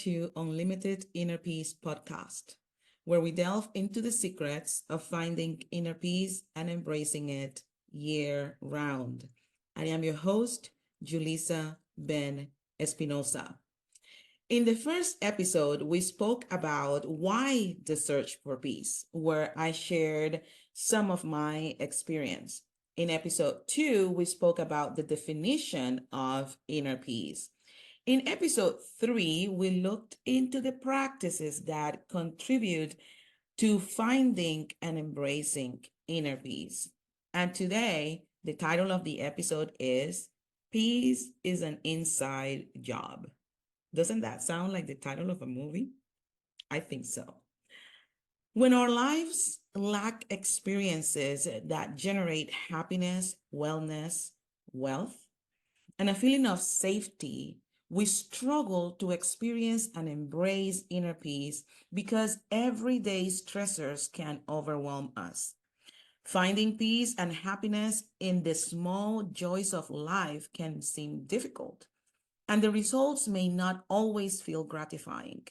to Unlimited Inner Peace podcast, where we delve into the secrets of finding inner peace and embracing it year round. I am your host, Julissa Ben Espinosa. In the first episode, we spoke about why the search for peace, where I shared some of my experience. In episode 2, we spoke about the definition of inner peace. In episode 3, we looked into the practices that contribute to finding and embracing inner peace. And today, the title of the episode is Peace is an Inside Job. Doesn't that sound like the title of a movie? I think so. When our lives lack experiences that generate happiness, wellness, wealth, and a feeling of safety, we struggle to experience and embrace inner peace because everyday stressors can overwhelm us. Finding peace and happiness in the small joys of life can seem difficult, and the results may not always feel gratifying.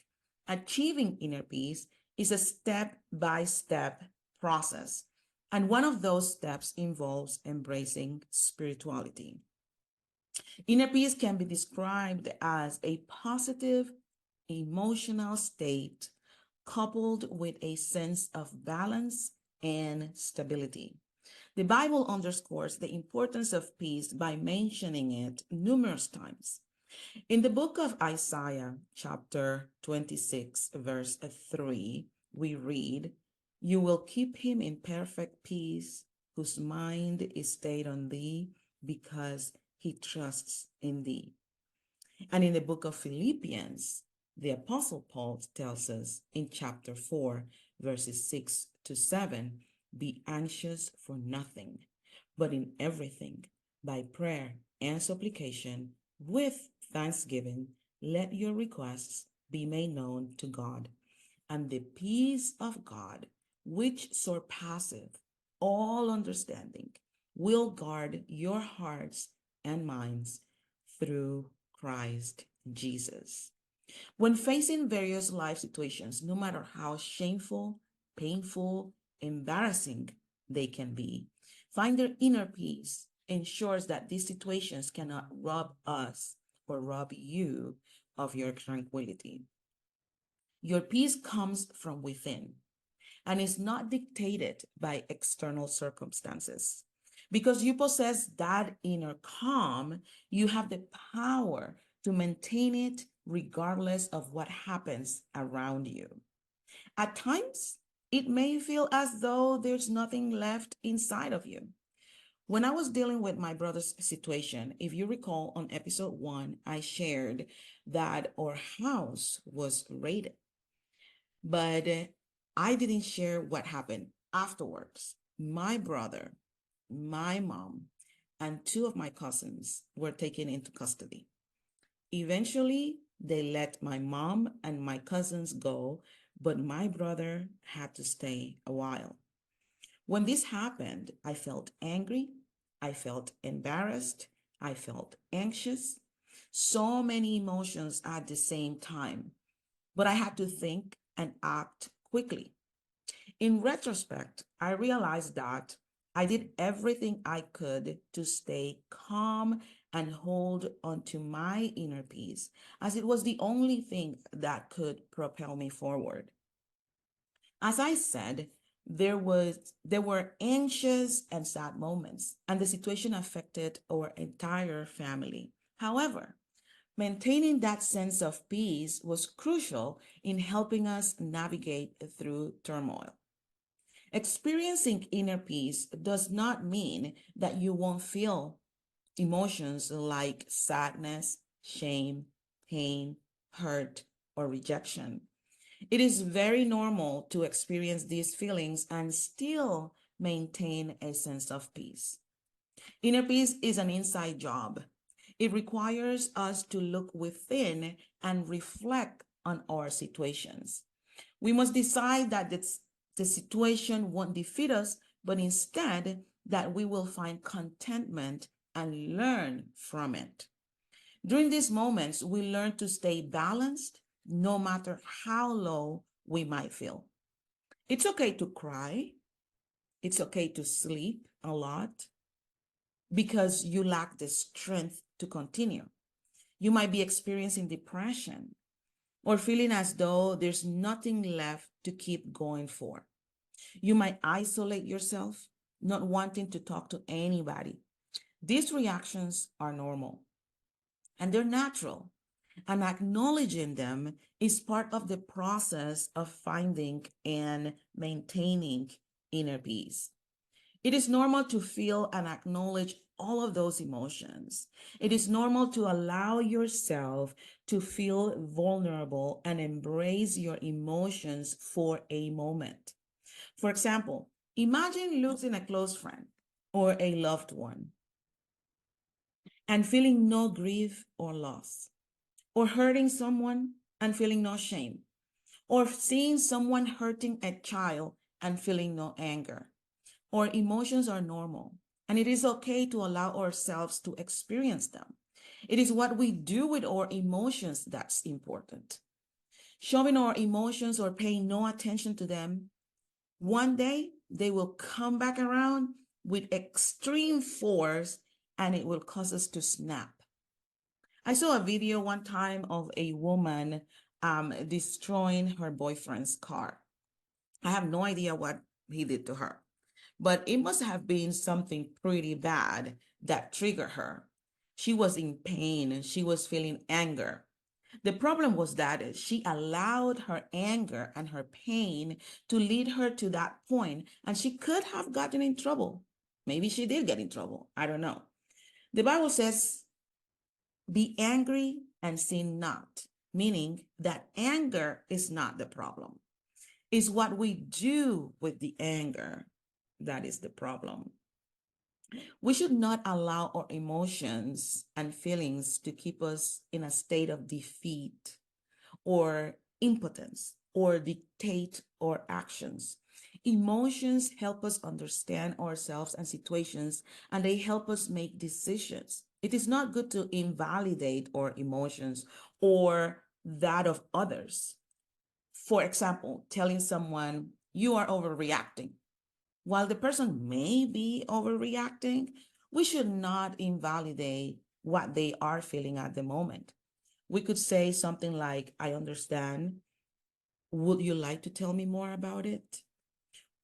Achieving inner peace is a step by step process, and one of those steps involves embracing spirituality. Inner peace can be described as a positive emotional state coupled with a sense of balance and stability. The Bible underscores the importance of peace by mentioning it numerous times. In the book of Isaiah, chapter 26, verse 3, we read, "You will keep him in perfect peace, whose mind is stayed on thee, because he trusts in thee." And in the book of Philippians, the Apostle Paul tells us in chapter 4, verses 6 to 7, "Be anxious for nothing, but in everything, by prayer and supplication, with thanksgiving, let your requests be made known to God. And the peace of God, which surpasseth all understanding, will guard your hearts and minds through Christ Jesus." When facing various life situations, no matter how shameful, painful, embarrassing they can be, find their inner peace ensures that these situations cannot rob us or rob you of your tranquility. Your peace comes from within and is not dictated by external circumstances. Because you possess that inner calm, you have the power to maintain it regardless of what happens around you. At times, it may feel as though there's nothing left inside of you. When I was dealing with my brother's situation, if you recall on episode 1, I shared that our house was raided, but I didn't share what happened afterwards. My brother, my mom, and 2 of my cousins were taken into custody. Eventually, they let my mom and my cousins go, but my brother had to stay a while. When this happened, I felt angry, I felt embarrassed, I felt anxious, so many emotions at the same time. But I had to think and act quickly. In retrospect, I realized that I did everything I could to stay calm and hold onto my inner peace, as it was the only thing that could propel me forward. As I said, there were anxious and sad moments, and the situation affected our entire family. However, maintaining that sense of peace was crucial in helping us navigate through turmoil. Experiencing inner peace does not mean that you won't feel emotions like sadness, shame, pain, hurt, or rejection. It is very normal to experience these feelings and still maintain a sense of peace. Inner peace is an inside job. It requires us to look within and reflect on our situations. We must decide that the situation won't defeat us, but instead that we will find contentment and learn from it. During these moments, we learn to stay balanced, no matter how low we might feel. It's okay to cry. It's okay to sleep a lot because you lack the strength to continue. You might be experiencing depression or feeling as though there's nothing left to keep going for. You might isolate yourself, not wanting to talk to anybody. These reactions are normal and they're natural, and acknowledging them is part of the process of finding and maintaining inner peace. It is normal to feel and acknowledge all of those emotions. It is normal to allow yourself to feel vulnerable and embrace your emotions for a moment. For example, imagine losing a close friend or a loved one and feeling no grief or loss, or hurting someone and feeling no shame, or seeing someone hurting a child and feeling no anger. Our emotions are normal, and it is okay to allow ourselves to experience them. It is what we do with our emotions that's important. Showing our emotions or paying no attention to them, one day they will come back around with extreme force and it will cause us to snap. I saw a video one time of a woman destroying her boyfriend's car. I have no idea what he did to her, but it must have been something pretty bad that triggered her. She was in pain and she was feeling anger. The problem was that she allowed her anger and her pain to lead her to that point, and she could have gotten in trouble. Maybe she did get in trouble. I don't know. The Bible says, be angry and sin not, meaning that anger is not the problem. It's what we do with the anger that is the problem. We should not allow our emotions and feelings to keep us in a state of defeat or impotence or dictate our actions. Emotions help us understand ourselves and situations, and they help us make decisions. It is not good to invalidate our emotions or that of others. For example, telling someone you are overreacting. While the person may be overreacting, we should not invalidate what they are feeling at the moment. We could say something like, I understand. Would you like to tell me more about it?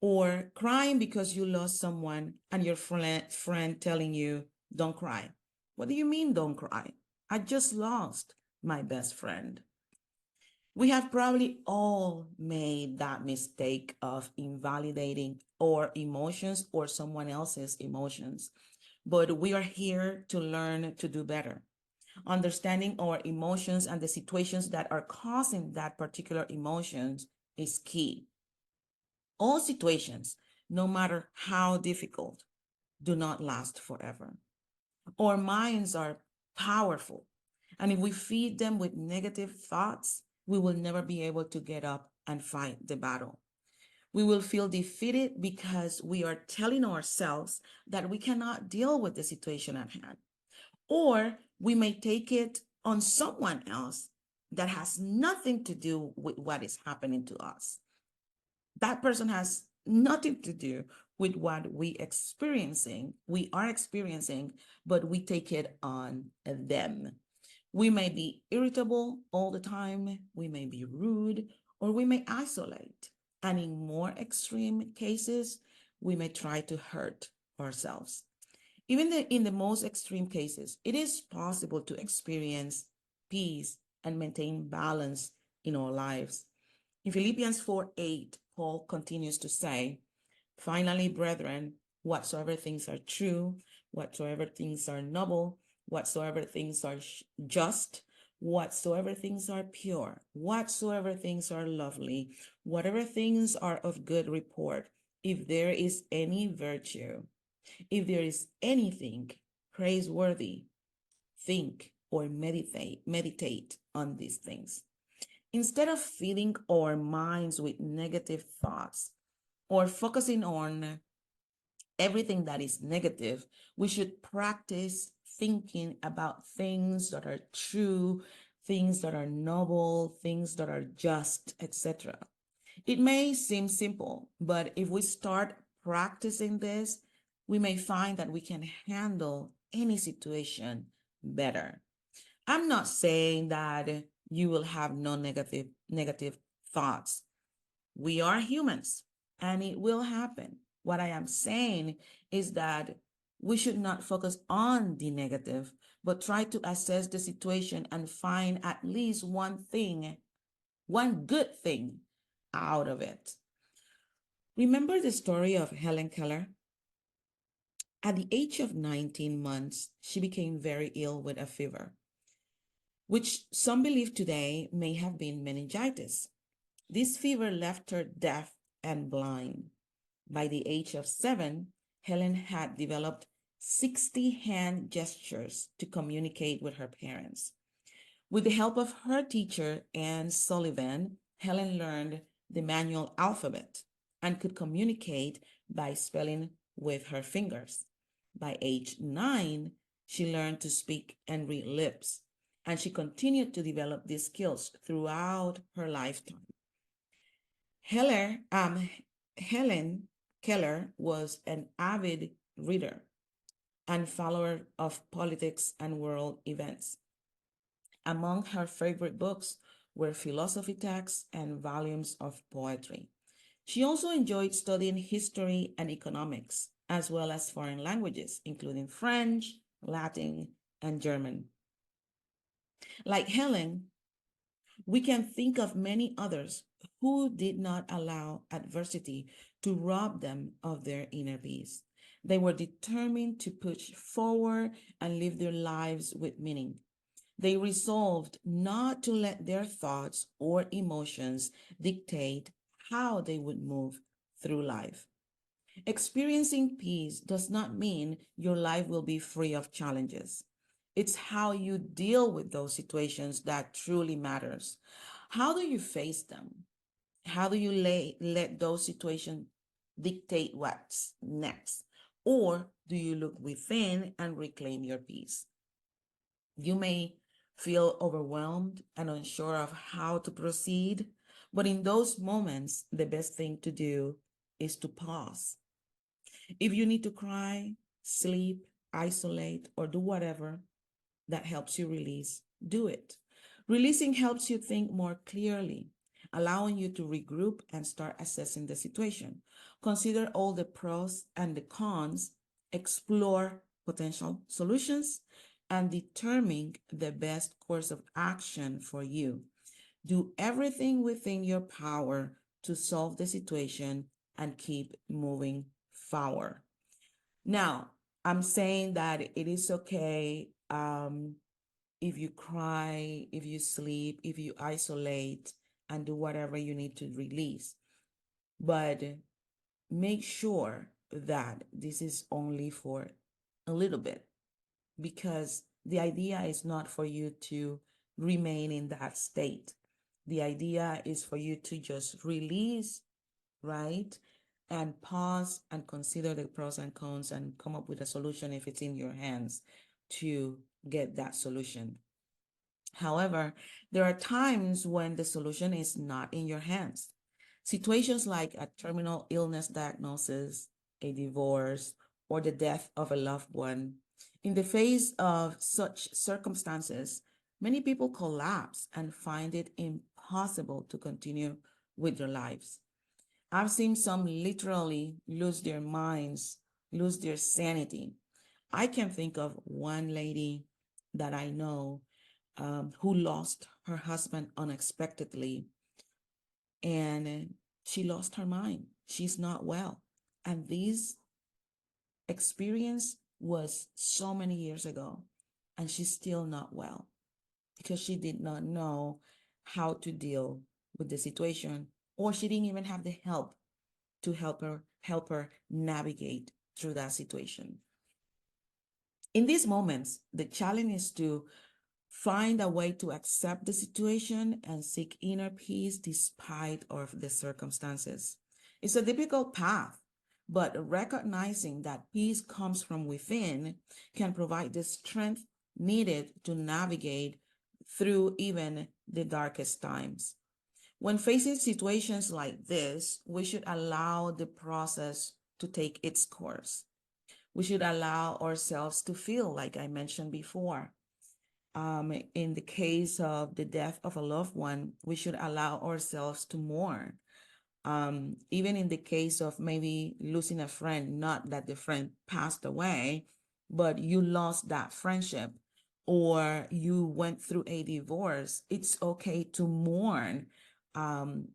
Or crying because you lost someone and your friend telling you, don't cry. What do you mean, don't cry? I just lost my best friend. We have probably all made that mistake of invalidating our emotions or someone else's emotions, but we are here to learn to do better. Understanding our emotions and the situations that are causing that particular emotions is key. All situations, no matter how difficult, do not last forever. Our minds are powerful, and if we feed them with negative thoughts, we will never be able to get up and fight the battle. We will feel defeated because we are telling ourselves that we cannot deal with the situation at hand. Or we may take it on someone else that has nothing to do with what is happening to us. That person has nothing to do with what we are experiencing, but we take it on them. We may be irritable all the time, we may be rude, or we may isolate. And in more extreme cases, we may try to hurt ourselves. Even in the most extreme cases, it is possible to experience peace and maintain balance in our lives. In Philippians 4:8, Paul continues to say, finally, brethren, whatsoever things are true, whatsoever things are noble, whatsoever things are just, whatsoever things are pure, whatsoever things are lovely, whatever things are of good report, if there is any virtue, if there is anything praiseworthy, think or meditate on these things. Instead of filling our minds with negative thoughts or focusing on everything that is negative, we should practice thinking about things that are true, things that are noble, things that are just, etc. It may seem simple, but if we start practicing this, we may find that we can handle any situation better. I'm not saying that you will have no negative thoughts. We are humans and it will happen. What I am saying is that we should not focus on the negative, but try to assess the situation and find at least one thing, one good thing out of it. Remember the story of Helen Keller? At the age of 19 months, she became very ill with a fever, which some believe today may have been meningitis. This fever left her deaf and blind. By the age of 7, Helen had developed 60 hand gestures to communicate with her parents. With the help of her teacher, Anne Sullivan, Helen learned the manual alphabet and could communicate by spelling with her fingers. By age 9, she learned to speak and read lips, and she continued to develop these skills throughout her lifetime. Heller, Helen Keller was an avid reader and follower of politics and world events. Among her favorite books were philosophy texts and volumes of poetry. She also enjoyed studying history and economics, as well as foreign languages, including French, Latin, and German. Like Helen, we can think of many others who did not allow adversity to rob them of their inner peace. They were determined to push forward and live their lives with meaning. They resolved not to let their thoughts or emotions dictate how they would move through life. Experiencing peace does not mean your life will be free of challenges. It's how you deal with those situations that truly matters. How do you face them? How do you let those situations dictate what's next? Or do you look within and reclaim your peace? You may feel overwhelmed and unsure of how to proceed, but in those moments, the best thing to do is to pause. If you need to cry, sleep, isolate, or do whatever that helps you release, do it. Releasing helps you think more clearly, allowing you to regroup and start assessing the situation. Consider all the pros and the cons, explore potential solutions, and determine the best course of action for you. Do everything within your power to solve the situation and keep moving forward. Now, I'm saying that it is okay if you cry, if you sleep, if you isolate and do whatever you need to release. But make sure that this is only for a little bit, because the idea is not for you to remain in that state. The idea is for you to just release, right? And pause and consider the pros and cons and come up with a solution if it's in your hands to get that solution. However, there are times when the solution is not in your hands. Situations like a terminal illness diagnosis, a divorce, or the death of a loved one. In the face of such circumstances, many people collapse and find it impossible to continue with their lives. I've seen some literally lose their minds, lose their sanity. I can think of one lady that I know who lost her husband unexpectedly, and she lost her mind. She's not well. And this experience was so many years ago, and she's still not well because she did not know how to deal with the situation, or she didn't even have the help to help her navigate through that situation. In these moments, the challenge is to find a way to accept the situation and seek inner peace despite of the circumstances. It's a difficult path, but recognizing that peace comes from within can provide the strength needed to navigate through even the darkest times. When facing situations like this, we should allow the process to take its course. We should allow ourselves to feel, like I mentioned before. In the case of the death of a loved one, we should allow ourselves to mourn. Even in the case of maybe losing a friend, not that the friend passed away, but you lost that friendship or you went through a divorce, it's okay to mourn. Um,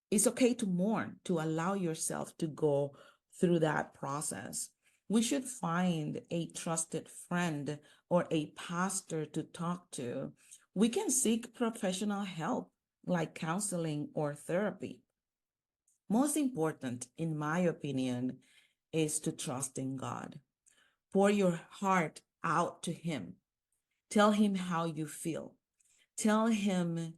it's okay to mourn, to allow yourself to go through that process. We should find a trusted friend or a pastor to talk to. We can seek professional help like counseling or therapy. Most important, in my opinion, is to trust in God. Pour your heart out to Him. Tell Him how you feel. Tell Him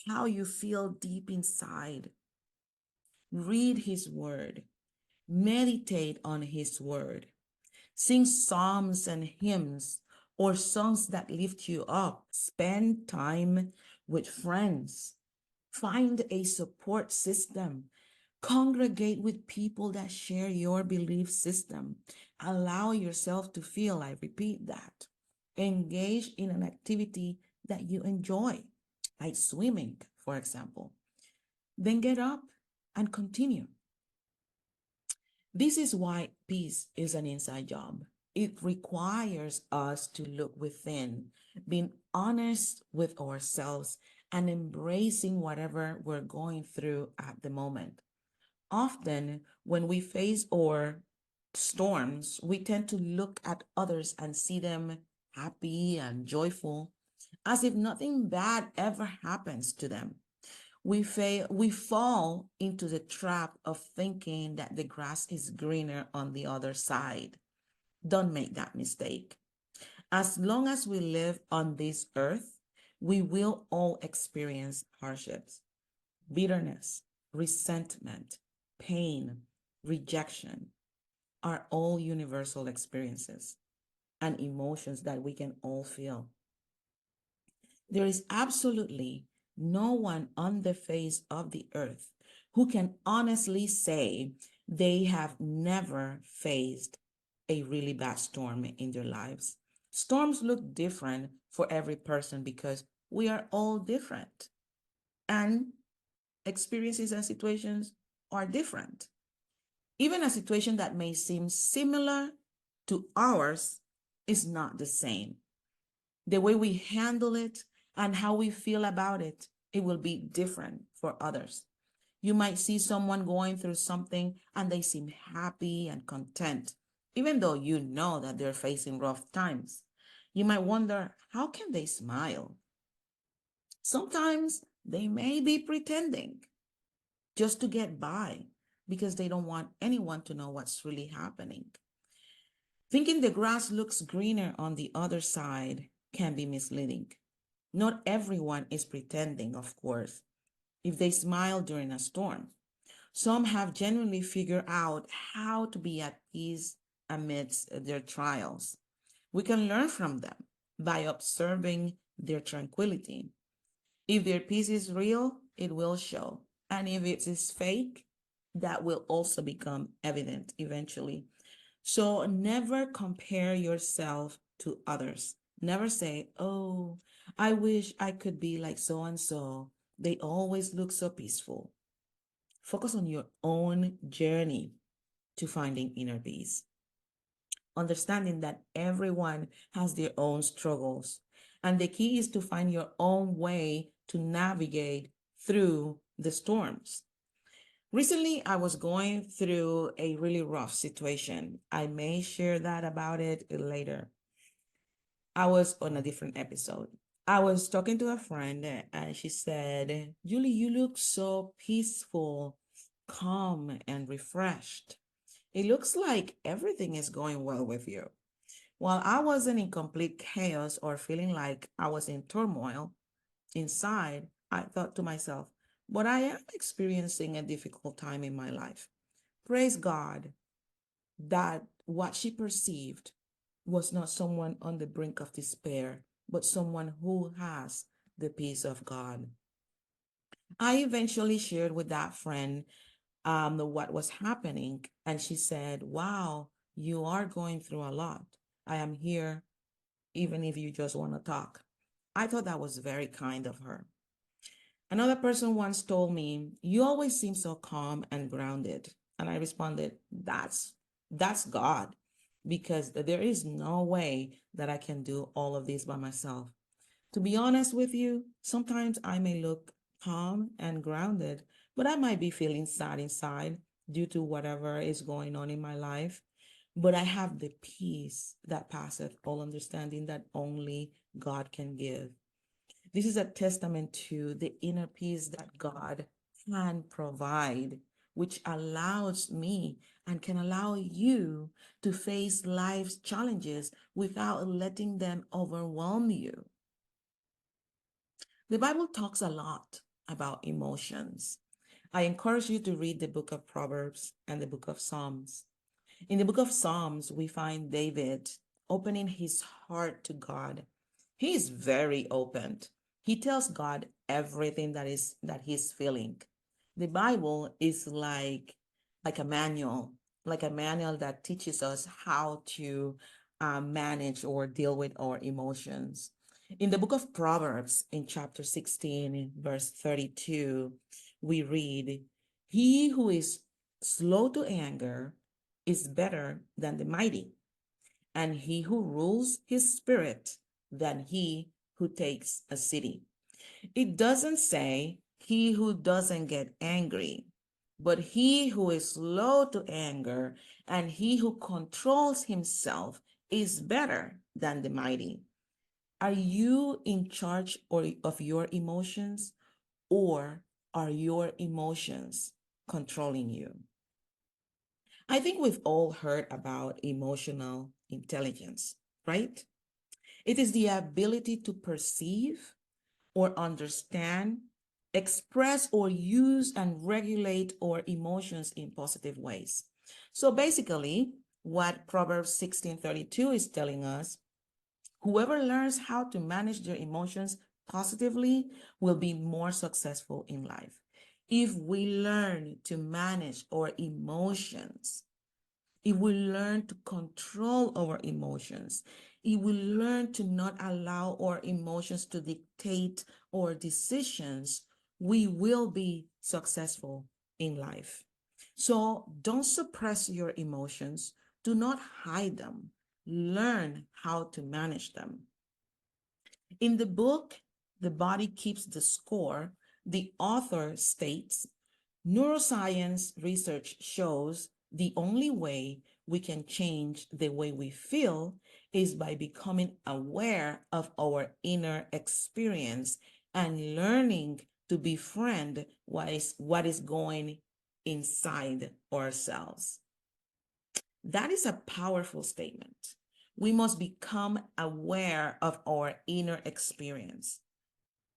how you feel deep inside. Read His Word. Meditate on His Word. Sing psalms and hymns or songs that lift you up. Spend time with friends. Find a support system. Congregate with people that share your belief system. Allow yourself to feel, I repeat that. Engage in an activity that you enjoy, like swimming, for example. Then get up and continue. This is why peace is an inside job. It requires us to look within, being honest with ourselves, and embracing whatever we're going through at the moment. Often, when we face our storms, we tend to look at others and see them happy and joyful, as if nothing bad ever happens to them. We fall into the trap of thinking that the grass is greener on the other side. Don't make that mistake. As long as we live on this earth, we will all experience hardships, bitterness, resentment, pain, rejection are all universal experiences and emotions that we can all feel. There is absolutely no one on the face of the earth who can honestly say they have never faced a really bad storm in their lives. Storms look different for every person because we are all different and experiences and situations are different. Even a situation that may seem similar to ours is not the same. The way we handle it and how we feel about it, it will be different for others. You might see someone going through something and they seem happy and content, even though you know that they're facing rough times. You might wonder, how can they smile? Sometimes they may be pretending just to get by because they don't want anyone to know what's really happening. Thinking the grass looks greener on the other side can be misleading. Not everyone is pretending, of course, if they smile during a storm. Some have genuinely figured out how to be at peace amidst their trials. We can learn from them by observing their tranquility. If their peace is real, it will show. And if it is fake, that will also become evident eventually. So never compare yourself to others. Never say, oh, I wish I could be like so and so. They always look so peaceful. Focus on your own journey to finding inner peace. Understanding that everyone has their own struggles. And the key is to find your own way to navigate through the storms. Recently, I was going through a really rough situation. I may share that about it later. I was on a different episode. I was talking to a friend and she said, Julie, you look so peaceful, calm, and refreshed. It looks like everything is going well with you. While I wasn't in complete chaos or feeling like I was in turmoil inside, I thought to myself, but I am experiencing a difficult time in my life. Praise God that what she perceived was not someone on the brink of despair, but someone who has the peace of God. I eventually shared with that friend what was happening, and she said, "Wow, you are going through a lot. I am here, even if you just want to talk." I thought that was very kind of her. Another person once told me, "You always seem so calm and grounded." And I responded, That's God, because there is no way that I can do all of this by myself. To be honest with you, sometimes I may look calm and grounded, but I might be feeling sad inside due to whatever is going on in my life. But I have the peace that passeth all understanding that only God can give. This is a testament to the inner peace that God can provide, which allows me and can allow you to face life's challenges without letting them overwhelm you. The Bible talks a lot about emotions. I encourage you to read the book of Proverbs and the book of Psalms. In the book of Psalms, we find David opening his heart to God. He is very open. He tells God everything that he's feeling. The Bible is like a manual that teaches us how to manage or deal with our emotions. In the book of Proverbs, in chapter 16, in verse 32, we read, "He who is slow to anger is better than the mighty, and he who rules his spirit than he who takes a city." It doesn't say he who doesn't get angry, but he who is slow to anger and he who controls himself is better than the mighty. Are you in charge of your emotions, or are your emotions controlling you? I think we've all heard about emotional intelligence, right? It is the ability to perceive or understand, express or use and regulate our emotions in positive ways. So basically, what Proverbs 16:32 is telling us, whoever learns how to manage their emotions positively will be more successful in life. If we learn to manage our emotions, if we learn to control our emotions, if we learn to not allow our emotions to dictate our decisions, we will be successful in life. So don't suppress your emotions. Do not hide them. Learn how to manage them. In the book, The Body Keeps the Score, the author states, neuroscience research shows the only way we can change the way we feel is by becoming aware of our inner experience and learning to befriend what is going inside ourselves. That is a powerful statement. We must become aware of our inner experience.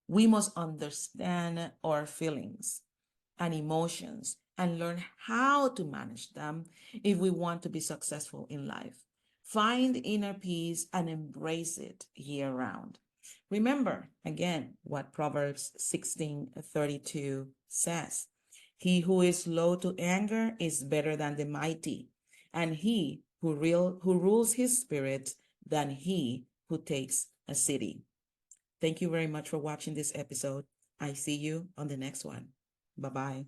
We must understand our feelings and emotions and learn how to manage them if we want to be successful in life. Find inner peace and embrace it year round. Remember again what Proverbs 16:32 says. He who is slow to anger is better than the mighty, and he who rules his spirit than he who takes a city. Thank you very much for watching this episode. I see you on the next one. Bye bye.